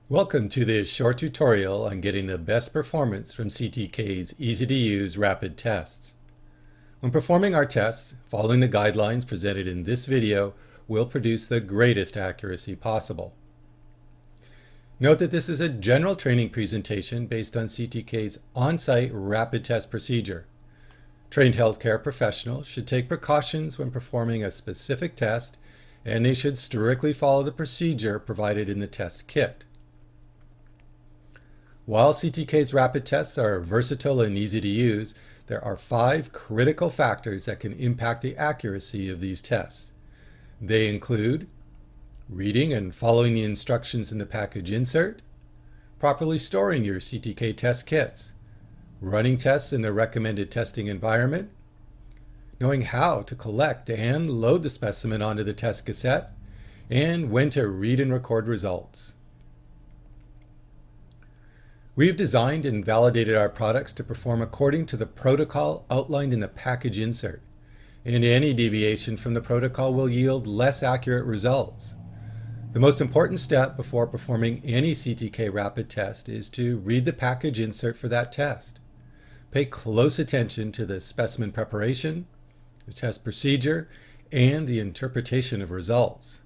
Welcome to this short tutorial on getting the best performance from CTK's easy-to-use rapid tests. When performing our tests, following the guidelines presented in this video will produce the greatest accuracy possible. Note that this is a general training presentation based on CTK's on-site rapid test procedure. Trained healthcare professionals should take precautions when performing a specific test, and they should strictly follow the procedure provided in the test kit. While CTK's rapid tests are versatile and easy to use, there are 5 critical factors that can impact the accuracy of these tests. They include reading and following the instructions in the package insert, properly storing your CTK test kits, running tests in the recommended testing environment, knowing how to collect and load the specimen onto the test cassette, and when to read and record results. We've designed and validated our products to perform according to the protocol outlined in the package insert, and any deviation from the protocol will yield less accurate results. The most important step before performing any CTK rapid test is to read the package insert for that test. Pay close attention to the specimen preparation, the test procedure, and the interpretation of results.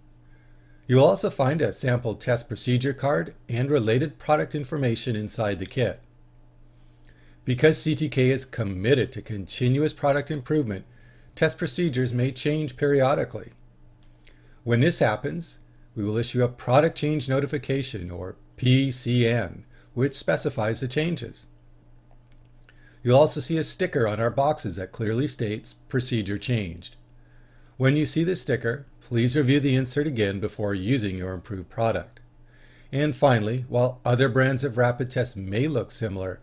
You will also find a sample test procedure card and related product information inside the kit. Because CTK is committed to continuous product improvement, test procedures may change periodically. When this happens, we will issue a product change notification, or PCN, which specifies the changes. You'll also see a sticker on our boxes that clearly states procedure changed. When you see this sticker, please review the insert again before using your improved product. And finally, while other brands of rapid tests may look similar,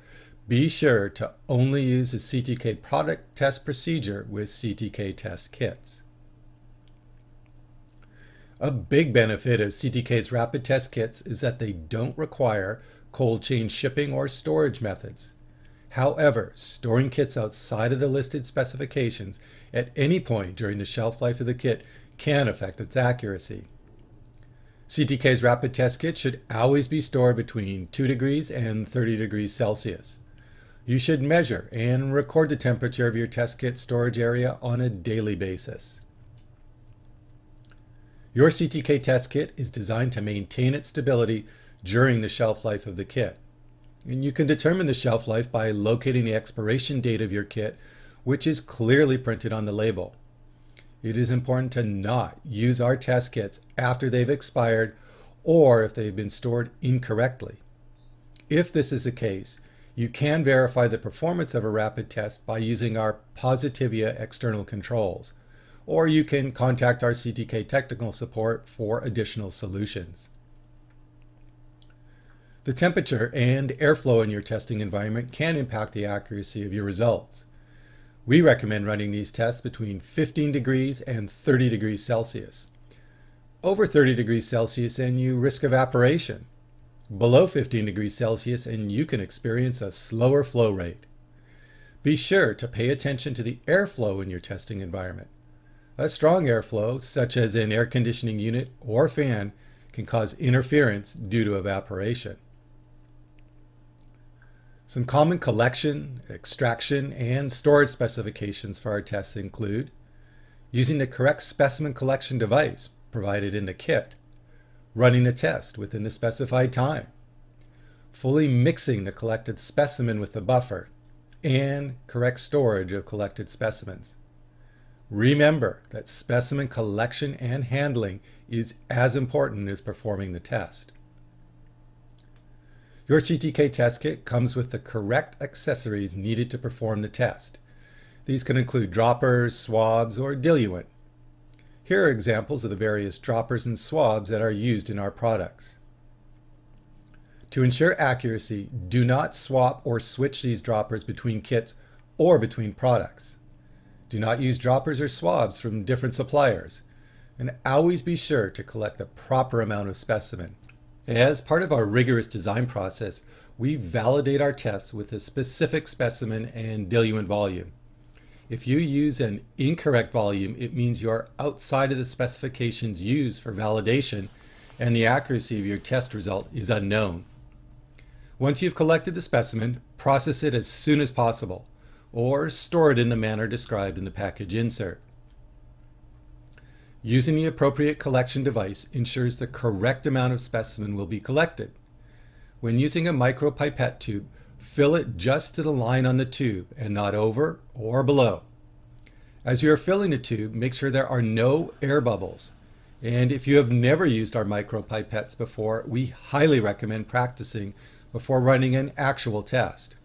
be sure to only use the CTK product test procedure with CTK test kits. A big benefit of CTK's rapid test kits is that they don't require cold chain shipping or storage methods. However, storing kits outside of the listed specifications at any point during the shelf life of the kit can affect its accuracy. CTK's rapid test kit should always be stored between 2 degrees and 30 degrees Celsius. You should measure and record the temperature of your test kit storage area on a daily basis. Your CTK test kit is designed to maintain its stability during the shelf life of the kit. And you can determine the shelf life by locating the expiration date of your kit, which is clearly printed on the label. It is important to not use our test kits after they've expired or if they've been stored incorrectly. If this is the case, you can verify the performance of a rapid test by using our Positivia external controls, or you can contact our CTK technical support for additional solutions. The temperature and airflow in your testing environment can impact the accuracy of your results. We recommend running these tests between 15 degrees and 30 degrees Celsius. Over 30 degrees Celsius and you risk evaporation. Below 15 degrees Celsius and you can experience a slower flow rate. Be sure to pay attention to the airflow in your testing environment. A strong airflow, such as an air conditioning unit or fan, can cause interference due to evaporation. Some common collection, extraction, and storage specifications for our tests include using the correct specimen collection device provided in the kit, running a test within the specified time, fully mixing the collected specimen with the buffer, and correct storage of collected specimens. Remember that specimen collection and handling is as important as performing the test. Your CTK test kit comes with the correct accessories needed to perform the test. These can include droppers, swabs, or diluent. Here are examples of the various droppers and swabs that are used in our products. To ensure accuracy, do not swap or switch these droppers between kits or between products. Do not use droppers or swabs from different suppliers, and always be sure to collect the proper amount of specimen. As part of our rigorous design process, we validate our tests with a specific specimen and diluent volume. If you use an incorrect volume, it means you are outside of the specifications used for validation and the accuracy of your test result is unknown. Once you've collected the specimen, process it as soon as possible, or store it in the manner described in the package insert. Using the appropriate collection device ensures the correct amount of specimen will be collected. When using a micropipette tube, fill it just to the line on the tube and not over or below. As you are filling the tube, make sure there are no air bubbles. And if you have never used our micropipettes before, we highly recommend practicing before running an actual test.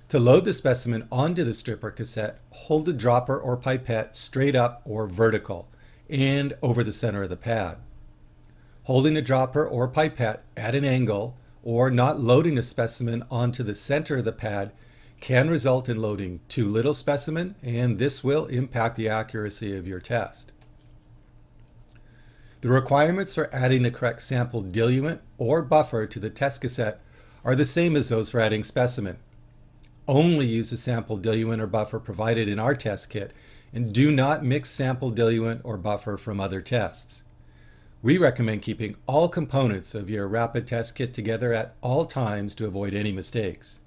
To load the specimen onto the strip or cassette, hold the dropper or pipette straight up or vertical and over the center of the pad. Holding the dropper or pipette at an angle or not loading the specimen onto the center of the pad can result in loading too little specimen, and this will impact the accuracy of your test. The requirements for adding the correct sample diluent or buffer to the test cassette are the same as those for adding specimen. Only use the sample diluent or buffer provided in our test kit, and do not mix sample diluent or buffer from other tests. We recommend keeping all components of your rapid test kit together at all times to avoid any mistakes.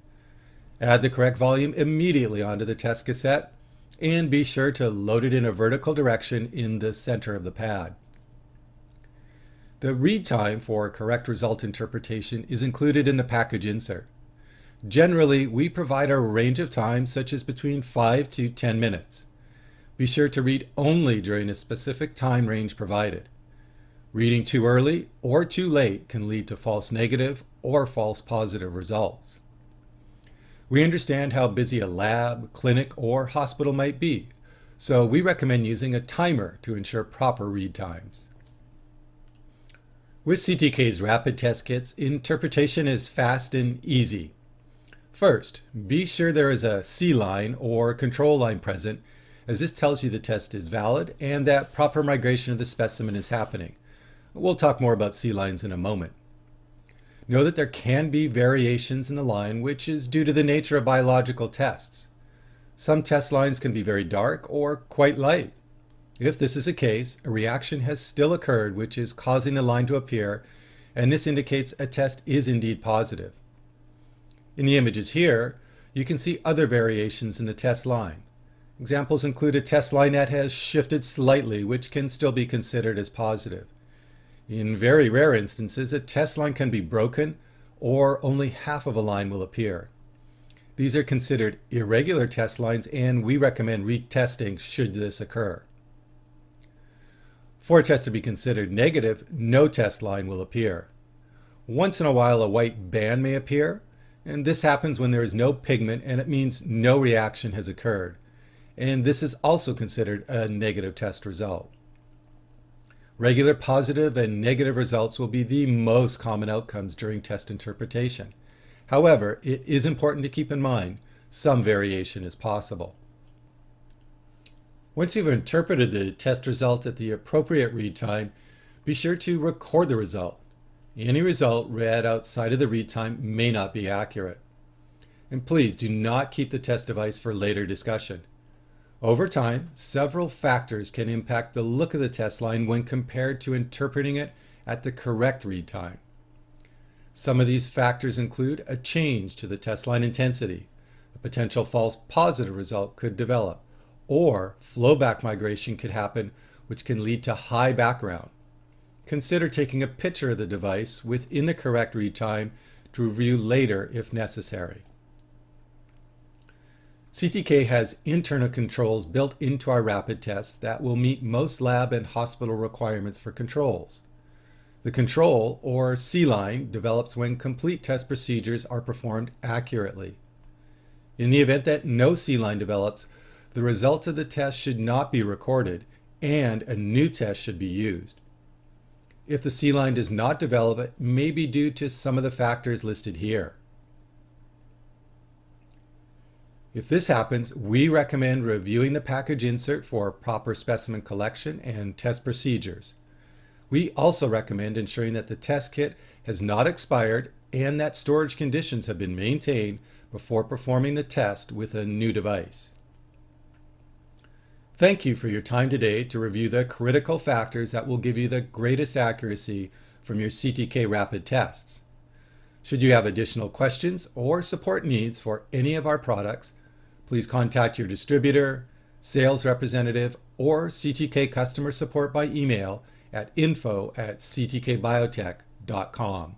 Add the correct volume immediately onto the test cassette, and be sure to load it in a vertical direction in the center of the pad. The read time for correct result interpretation is included in the package insert. Generally, we provide a range of times such as between 5 to 10 minutes. Be sure to read only during a specific time range provided. Reading too early or too late can lead to false negative or false positive results. We understand how busy a lab, clinic, or hospital might be, so we recommend using a timer to ensure proper read times. With CTK's rapid test kits, interpretation is fast and easy. First, be sure there is a C line or control line present, as this tells you the test is valid and that proper migration of the specimen is happening. We'll talk more about C lines in a moment. Know that there can be variations in the line, which is due to the nature of biological tests. Some test lines can be very dark or quite light. If this is the case, a reaction has still occurred which is causing the line to appear, and this indicates a test is indeed positive. In the images here, you can see other variations in the test line. Examples include a test line that has shifted slightly, which can still be considered as positive. In very rare instances, a test line can be broken or only half of a line will appear. These are considered irregular test lines, and we recommend retesting should this occur. For a test to be considered negative, no test line will appear. Once in a while, a white band may appear, and this happens when there is no pigment and it means no reaction has occurred. And this is also considered a negative test result. Regular positive and negative results will be the most common outcomes during test interpretation. However, it is important to keep in mind some variation is possible. Once you've interpreted the test result at the appropriate read time, be sure to record the result. Any result read outside of the read time may not be accurate. And please do not keep the test device for later discussion. Over time, several factors can impact the look of the test line when compared to interpreting it at the correct read time. Some of these factors include a change to the test line intensity. A potential false positive result could develop, or flowback migration could happen, which can lead to high background. Consider taking a picture of the device within the correct read time to review later if necessary. CTK has internal controls built into our rapid tests that will meet most lab and hospital requirements for controls. The control, or C line, develops when complete test procedures are performed accurately. In the event that no C line develops, the result of the test should not be recorded and a new test should be used. If the C line does not develop, it may be due to some of the factors listed here. If this happens, we recommend reviewing the package insert for proper specimen collection and test procedures. We also recommend ensuring that the test kit has not expired and that storage conditions have been maintained before performing the test with a new device. Thank you for your time today to review the critical factors that will give you the greatest accuracy from your CTK rapid tests. Should you have additional questions or support needs for any of our products, please contact your distributor, sales representative, or CTK customer support by email at info@ctkbiotech.com.